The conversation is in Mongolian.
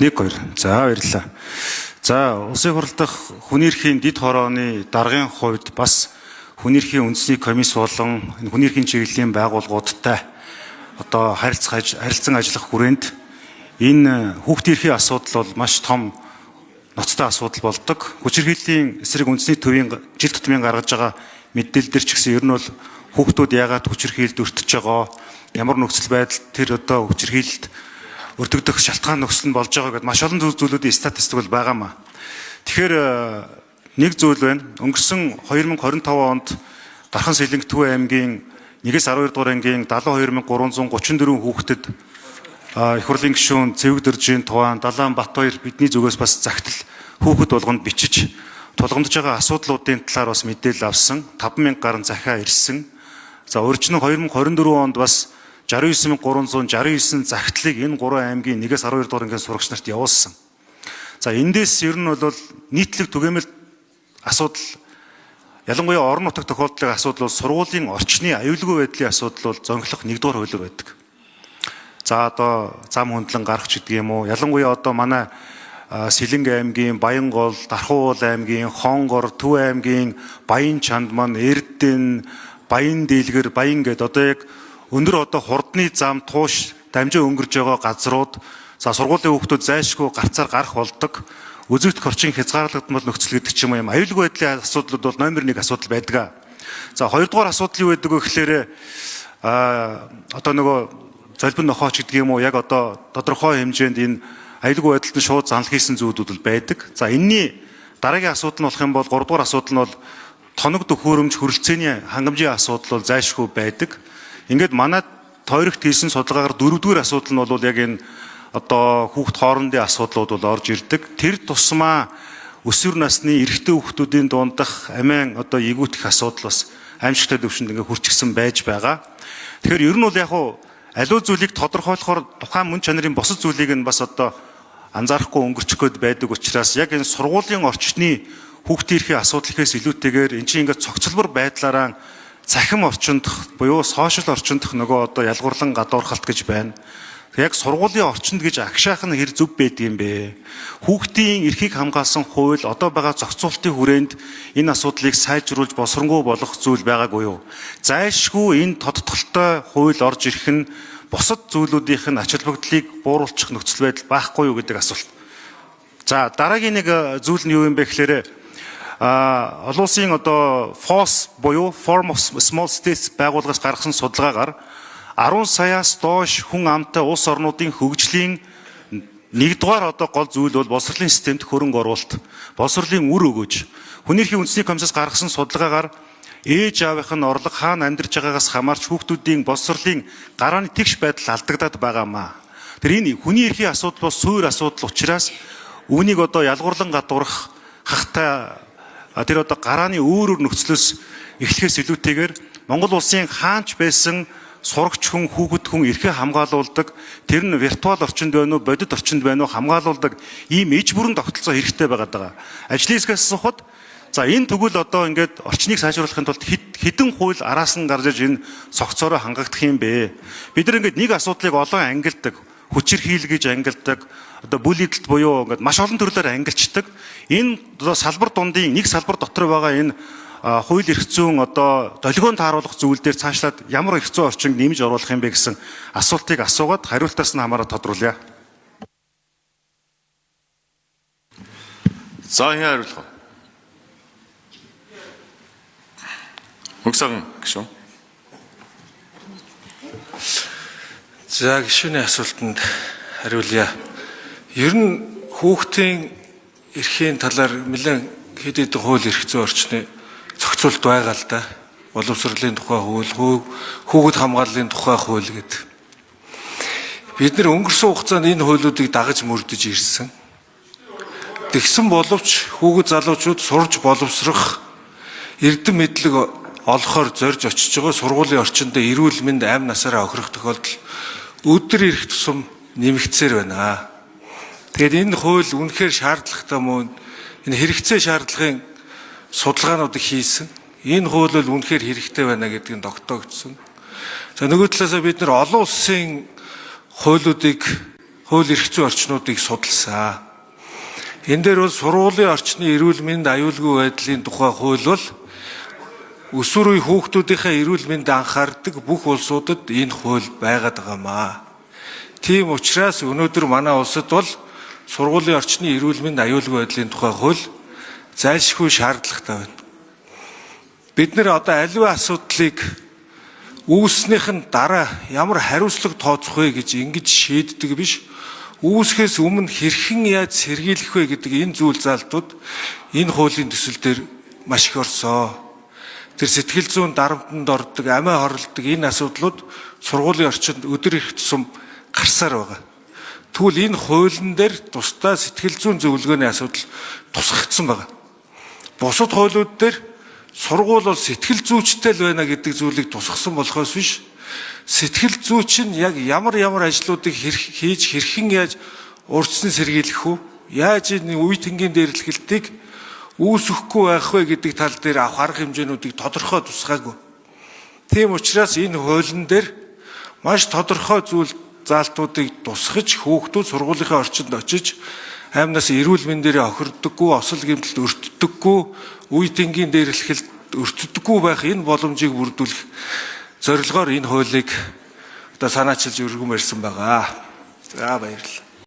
Нэг хоёр. За баярлалаа. За улсын хурал дахь хүний эрхийн дэд хорооны даргын хувьд бас хүний эрхийн үндэсний комисс болон хүний эрхийн чиглэлийн байгууллагуудтай одоо харилцан ажиллах хүрээнд энэ хүүхдийн эрхийн асуудал бол маш том ноцтой асуудал болдог. Хүчирхийллийн эсрэг үндэсний төвийн жил тутмын гаргаж байгаа мэдээлэлдэр ч гэсэн ер нь бол хүүхдүүд яагаад хүчирхийлд өртөж байгаа, ямар нөхцөл байдал тэр одоо хүчирхийлэлд өртөгдөх шалтгаан нөхцөл нь болж байгаа гэдээ маш олон зүйлүүдийн статистик бол байгаамаа. Тэгэхээр нэг зүйл байна. Өнгөрсөн 2025 онд Дархан Сэлэнг Төв аймгийн 1-12 дугаар ангийн 72334 хүүхдэд их хурлын гишүүн Цэвэг Дөржийн Туваан Далайн Батбаяр бидний зүгээс бас загтал хүүхэд болгонд бичиж тулгамдж байгаа асуудлуудын талаар бас мэдээлэл авсан. 5000 гаруй захиа ирсэн. За урьдчилан 2024 онд бас 69369 загтлыг энэ 3 аймгийн 1-12 дугаар ангийн сурагч нарт явуулсан. За эндээс ер нь бол нийтлэг түгээмэл асуудал ялангуяа орон нутаг тохиолдлын асуудал бол сургуулийн орчны аюулгүй байдлын асуудал бол зөнхлөх 1-р хуулиар байдаг. За одоо зам хөндлөн гарах ч гэдэг юм уу. Ялангуяа одоо манай Сэлэнг аймгийн Баянгол, Дархуул аймгийн Хонгор, Төв аймгийн Баян Чандман, Эрдэнэ, Баян Дийлгэр, Баян гэд одоо яг өндөр одоо хурдны зам тууш дамжин өнгөрж байгаа газрууд за сургуулийн хүүхдүүд зайлшгүй гарцаар гарах болдог. Үзэгдэх орчин хязгаарлагдмал нөхцөл гэдэг ч юм аюулгүй байдлын асуудлууд бол номер 1 асуудал байдаг. За хоёрдугаар асуудал юу байдаг вэ гэхээр одоо нөгөө золбин нохооч гэдэг юм уу яг одоо тодорхой хэмжээнд энэ аюулгүй байдалд нь шууд занал хийсэн зүйлүүд бол байдаг. За энэний дараагийн асуудал нь болох юм бол 3 дугаар асуудал нь бол тоног төхөөрөмж хөрөлцөөний хангамжийн асуудал бол зайлшгүй байдаг. Ингээд манай тойрогт хийсэн судалгаагаар 4-р асуудал нь бол яг энэ одоо хүүхд хоорондын асуудлууд бол орж ирдэг. Тэр тусмаа өсвөр насны эрэгтэй хүүхдүүдийн дундах амиан одоо эгүүтэх асуудал бас аимшигтай төвшөнд ингээ хүрчихсэн байж байгаа. Тэгэхээр ер нь бол яг аливаа зүйлийг тодорхойлохоор тухайн мөн чанарын бусад зүйлийг нь бас одоо анзаарахгүй өнгөрчих гээд байдаг учраас яг энэ сургуулийн орчны хүүхдийн эрхийн асуудал ихээс илүүтэйгээр эн чинь ингээ цогцлбор байдлаараа цахим орчинд буюу сошиал орчинд нөгөө одоо ялгуурлан гадуурхалт гэж байна. Яг сургуулийн орчинд гэж агшаах нь хэр зөв байдаг юм бэ? Хүүхдийн эрхийг хамгаалсан хууль одоо байгаа зохицуултын хүрээнд энэ асуудлыг сайжруулж боловсронгуй болгох зүйл байгаагүй юу? Зайлшгүй энэ тодтолтой хууль орж ирэх нь бусад зүйлүүдийнх нь ач холбогдлыг бууруулчих нөхцөл байдал байхгүй юу гэдэг асуулт. За дараагийн нэг зүйл нь юу юм бэ гэхээр олон улсын одоо FOSS буюу Forum of Small States байгууллагаас гаргасан судалгаагаар 10 саяас доош хүн амтай улс орнуудын хөгжлийн нэгдүгээр одоо гол зүйл бол боловсролын системд хөрөнгө оруулалт, боловсролын үр өгөөж. Хүний эрхийн үндэсний комиссаас гаргасан судалгаагаар ээж аавынх нь орлого хаана амьдарч байгаагаас хамаарч хүүхдүүдийн боловсролын гарааны тэгш байдал алдагдаад байгаамаа. Тэр энэ хүний эрхийн асуудал бол суур асуудал учраас үүнийг одоо ялгуурлан гадуурх хахтай тэр одоо гарааны өөр нөхцлөөс эхлэхээс илүүтэйгээр Монгол улсын хаанч байсан сурагч хүн хүүхэд хүн эрхээ хамгаалуулдаг тэр нь виртуал орчинд байна уу бодит орчинд байна уу хамгаалуулдаг ийм иж бүрэн тогтолцоо хэрэгтэй байгаад байгаа. Ажлын хэсгээс асуухад за энэ тэгвэл одоо ингээд орчныг сайжруулахын тулд хэдэн хууль араас нь гарч иж энэ цогцоороо хангагдах юм бэ? Бид нар ингээд нэг асуудлыг олон ангилдаг, хүчирхийл гэж ангилдаг, одоо бүлэдэлт буюу ингээд маш олон төрлөөр ангилчдаг. Энэ одоо салбар дундын нэг салбар дотор байгаа энэ хууль эрх зүйн одоо долгионд тааруулах зүйл дээр цаашлаад ямар эрх зүйн орчинд нэмж оруулах юм бэ гэсэн асуултыг асуугаад хариултаас нь хамаараа тодруулъя. За энэ хариулах. Мөнхсөн гişүн. За гişүний асуултанд хариулъя. Ер нь хүүхдийн эрхийн талаар нэлээд хэд хэдэн хууль эрх зүйн орчны зохицуулт байгаа л да. Боловсролын тухай хууль, хүүхэд хамгааллын тухай хууль гэдэг. Бид нэр өнгөрсөн хугацаанд энэ хуулиудыг дагаж мөрдөж ирсэн. Тэгсэн боловч хүүхэд залуучууд сурж боловсрох эрдэм мэдлэг олохоор зорж очиж байгаа сургуулийн орчинд эрүүл мэнд амь насаараа охирох тохиолдол өдөр ирэх тусам нэмэгдсээр байна. Тэгэхээр энэ хууль үнэхээр шаардлагатай мөн энэ хэрэгцээ шаардлагын судалгаануудыг хийсэн. Энэ хууль бол үнэхээр хэрэгтэй байна гэдгийг тогтоогдсон. За нөгөө талаасаа бид нар олон улсын хуулиудыг хууль эрх зүйн орчнуудыг судалсан. Энэ дээр бол сургуулийн орчны эрүүл мэнд аюулгүй байдлын тухай хууль бол өсвөр үе хүүхдүүдийнхээ эрүүл мэндэд анхаардаг бүх улсуудад энэ хууль байгаад байгаамаа. Тийм учраас өнөөдөр манай улсад бол сургуулийн орчны эрүүл мэнд аюулгүй байдлын тухай хууль зайлшгүй шаардлагатай байна. Бид нэр одоо аливаа асуудлыг үүснийх нь дараа ямар хариуцлага тооцох вэ гэж ингэж шийддэг биш. Үүсгэхээс өмнө хэрхэн яаж сэргийлэх вэ гэдэг энэ зүйл заалтууд энэ хуулийн төсөл дээр маш их орсон. Тэр сэтгэл зүйн дарамтанд ордог, амиа хорлдог энэ асуудлууд сургуулийн орчинд өдөр их тусам гарсаар байгаа. Тэгвэл энэ хуулийн дээр тусдаа сэтгэл зүйн зөвлөгөөний асуудал тусгагдсан байгаа. Бусад хуулиуд дээр сургууль бол сэтгэл зүйчтэй л байна гэдэг зүйлийг тусгасан болохоос биш. Сэтгэл зүйч нь яг ямар ажлуудыг хийж хэрхэн яаж урьдчилан сэргийлэх вэ? Яаж энэ үе тэнгийн дээрлэхэлтийг үүсэхгүй байх вэ гэдэг тал дээр авах арга хэмжээнүүдийг тодорхой тусгаагүй. Тийм учраас энэ хуулийн дээр маш тодорхой зүйл заалтуудыг тусгаж хүүхдүүд сургуулийнхаа орчинд очиж аймнаас эрүүл мэндээр охирддоггүй, осол гэмтэлд өртдөггүй, үе тэнгийн дээрлэхэлд өртдөггүй байх энэ боломжийг бүрдүүлэх зорилгоор энэ хуулийг одоо санаачилж өргөмөрсөн байгаа. За баярлалаа.